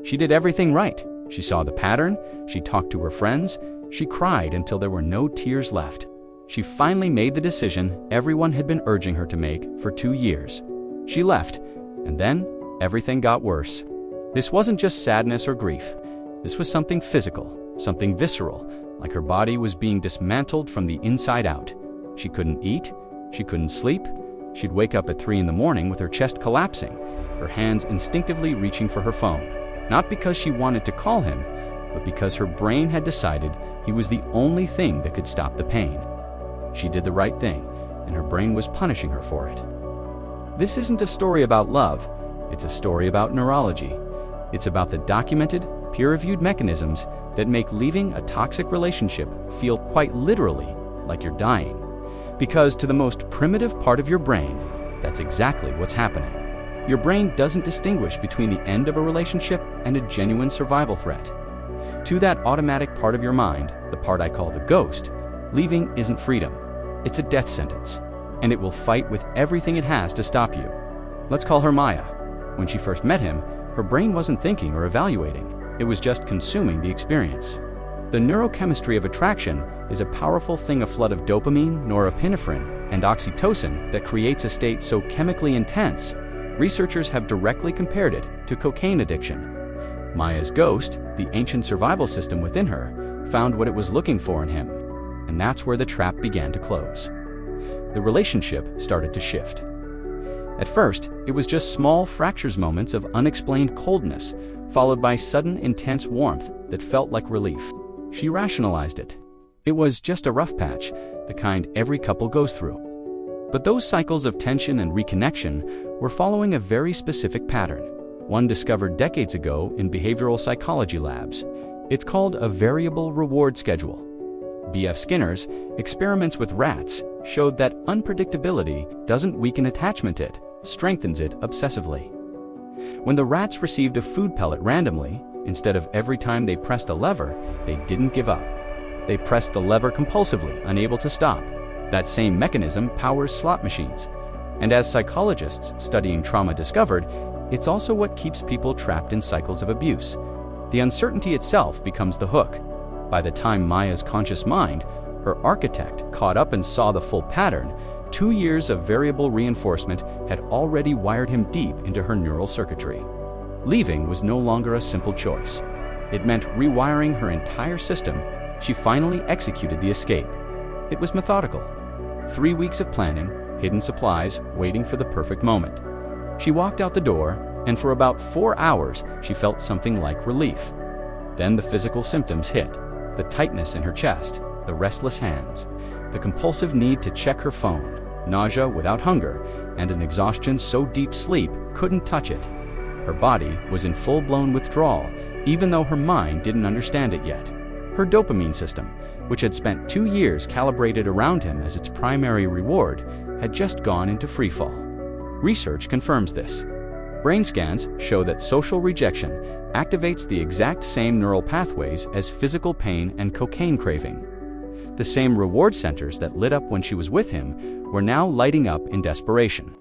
She did everything right. She saw the pattern, she talked to her friends, she cried until there were no tears left. She finally made the decision everyone had been urging her to make for 2 years. She left, and then everything got worse. This wasn't just sadness or grief. This was something physical, something visceral, like her body was being dismantled from the inside out. She couldn't eat, she couldn't sleep. She'd wake up at 3 in the morning with her chest collapsing, her hands instinctively reaching for her phone. Not because she wanted to call him, but because her brain had decided he was the only thing that could stop the pain. She did the right thing, and her brain was punishing her for it. This isn't a story about love, it's a story about neurology. It's about the documented, peer-reviewed mechanisms that make leaving a toxic relationship feel quite literally like you're dying. Because to the most primitive part of your brain, that's exactly what's happening. Your brain doesn't distinguish between the end of a relationship and a genuine survival threat. To that automatic part of your mind, the part I call the ghost, leaving isn't freedom. It's a death sentence, and it will fight with everything it has to stop you. Let's call her Maya. When she first met him, her brain wasn't thinking or evaluating. It was just consuming the experience. The neurochemistry of attraction is a powerful thing, a flood of dopamine, norepinephrine, and oxytocin that creates a state so chemically intense, researchers have directly compared it to cocaine addiction. Maya's ghost, the ancient survival system within her, found what it was looking for in him, and that's where the trap began to close. The relationship started to shift. At first, it was just small fractures, moments of unexplained coldness, followed by sudden intense warmth that felt like relief. She rationalized it. It was just a rough patch, the kind every couple goes through. But those cycles of tension and reconnection were following a very specific pattern, one discovered decades ago in behavioral psychology labs. It's called a variable reward schedule. B.F. Skinner's experiments with rats showed that unpredictability doesn't weaken attachment, it strengthens it obsessively. When the rats received a food pellet randomly, instead of every time they pressed a lever, they didn't give up. They pressed the lever compulsively, unable to stop. That same mechanism powers slot machines. And as psychologists studying trauma discovered, it's also what keeps people trapped in cycles of abuse. The uncertainty itself becomes the hook. By the time Maya's conscious mind, her architect, caught up and saw the full pattern, 2 years of variable reinforcement had already wired him deep into her neural circuitry. Leaving was no longer a simple choice. It meant rewiring her entire system. She finally executed the escape. It was methodical. 3 weeks of planning, hidden supplies, waiting for the perfect moment. She walked out the door, and for about 4 hours, she felt something like relief. Then the physical symptoms hit. The tightness in her chest, the restless hands, the compulsive need to check her phone, nausea without hunger, and an exhaustion so deep sleep couldn't touch it. Her body was in full-blown withdrawal, even though her mind didn't understand it yet. Her dopamine system, which had spent 2 years calibrated around him as its primary reward, had just gone into freefall. Research confirms this. Brain scans show that social rejection activates the exact same neural pathways as physical pain and cocaine craving. The same reward centers that lit up when she was with him were now lighting up in desperation.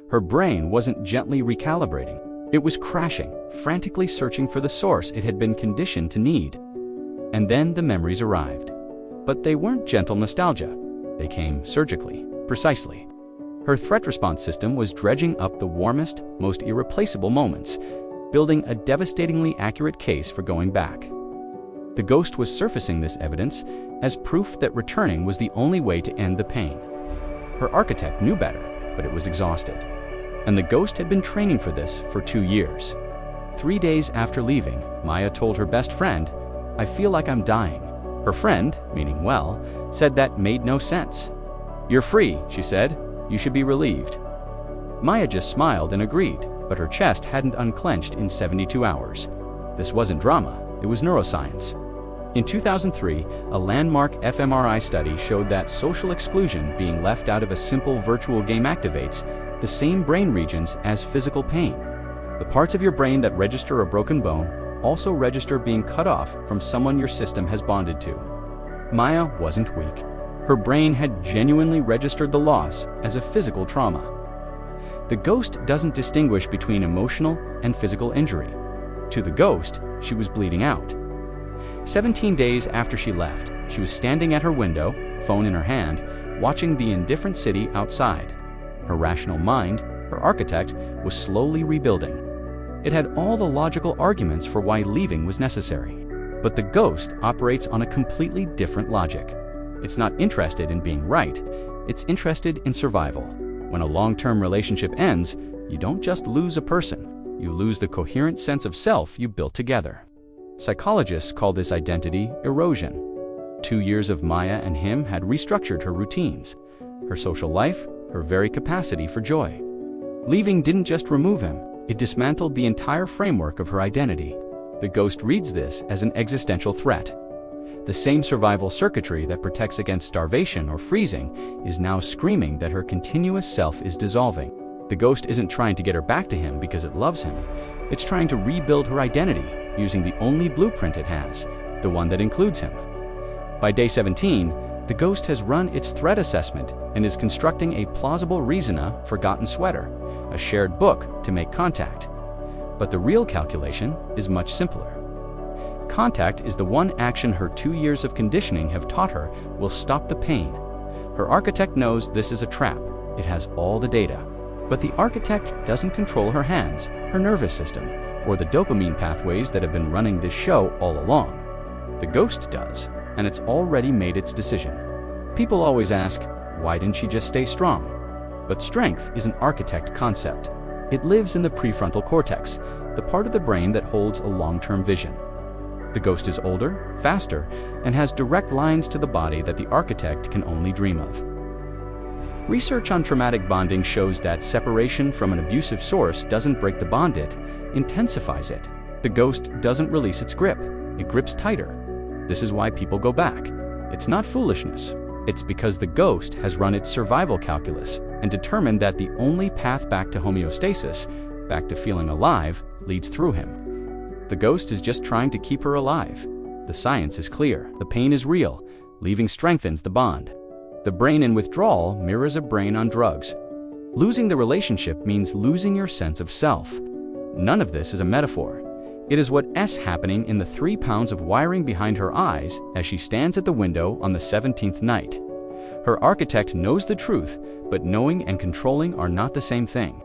Her brain wasn't gently recalibrating. It was crashing, frantically searching for the source it had been conditioned to need. And then the memories arrived. But they weren't gentle nostalgia. They came surgically, precisely. Her threat response system was dredging up the warmest, most irreplaceable moments, building a devastatingly accurate case for going back. The ghost was surfacing this evidence as proof that returning was the only way to end the pain. Her architect knew better, but it was exhausted. And the ghost had been training for this for 2 years. 3 days after leaving, Maya told her best friend, "I feel like I'm dying." Her friend, meaning well, said that made no sense. "You're free," she said. "You should be relieved." Maya just smiled and agreed, but her chest hadn't unclenched in 72 hours. This wasn't drama, it was neuroscience. In 2003, a landmark fMRI study showed that social exclusion, being left out of a simple virtual game, activates the same brain regions as physical pain. The parts of your brain that register a broken bone also register being cut off from someone your system has bonded to. Maya wasn't weak. Her brain had genuinely registered the loss as a physical trauma. The ghost doesn't distinguish between emotional and physical injury. To the ghost, she was bleeding out. 17 days after she left, she was standing at her window, phone in her hand, watching the indifferent city outside. Her rational mind, her architect, was slowly rebuilding. It had all the logical arguments for why leaving was necessary. But the ghost operates on a completely different logic. It's not interested in being right, it's interested in survival. When a long-term relationship ends, you don't just lose a person, you lose the coherent sense of self you built together. Psychologists call this identity erosion. 2 years of Maya and him had restructured her routines, her social life, her very capacity for joy. Leaving didn't just remove him, it dismantled the entire framework of her identity. The ghost reads this as an existential threat. The same survival circuitry that protects against starvation or freezing is now screaming that her continuous self is dissolving. The ghost isn't trying to get her back to him because it loves him. It's trying to rebuild her identity using the only blueprint it has, the one that includes him. By day 17, the ghost has run its threat assessment and is constructing a plausible reason, a forgotten sweater, a shared book to make contact. But the real calculation is much simpler. Contact is the one action her 2 years of conditioning have taught her will stop the pain. Her architect knows this is a trap. It has all the data. But the architect doesn't control her hands, her nervous system, or the dopamine pathways that have been running this show all along. The ghost does, and it's already made its decision. People always ask, why didn't she just stay strong? But strength is an architect concept. It lives in the prefrontal cortex, the part of the brain that holds a long-term vision. The ghost is older, faster, and has direct lines to the body that the architect can only dream of. Research on traumatic bonding shows that separation from an abusive source doesn't break the bond, it intensifies it. The ghost doesn't release its grip, it grips tighter. This is why people go back. It's not foolishness. It's because the ghost has run its survival calculus and determined that the only path back to homeostasis, back to feeling alive, leads through him. The ghost is just trying to keep her alive. The science is clear. The pain is real. Leaving strengthens the bond. The brain in withdrawal mirrors a brain on drugs. Losing the relationship means losing your sense of self. None of this is a metaphor. It is what's happening in the 3 pounds of wiring behind her eyes as she stands at the window on the 17th night. Her architect knows the truth, but knowing and controlling are not the same thing.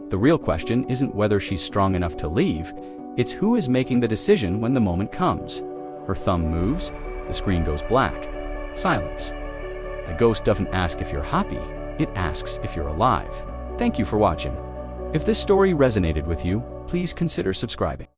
The real question isn't whether she's strong enough to leave, it's who is making the decision when the moment comes. Her thumb moves, the screen goes black. Silence. The ghost doesn't ask if you're happy, it asks if you're alive. Thank you for watching. If this story resonated with you, please consider subscribing.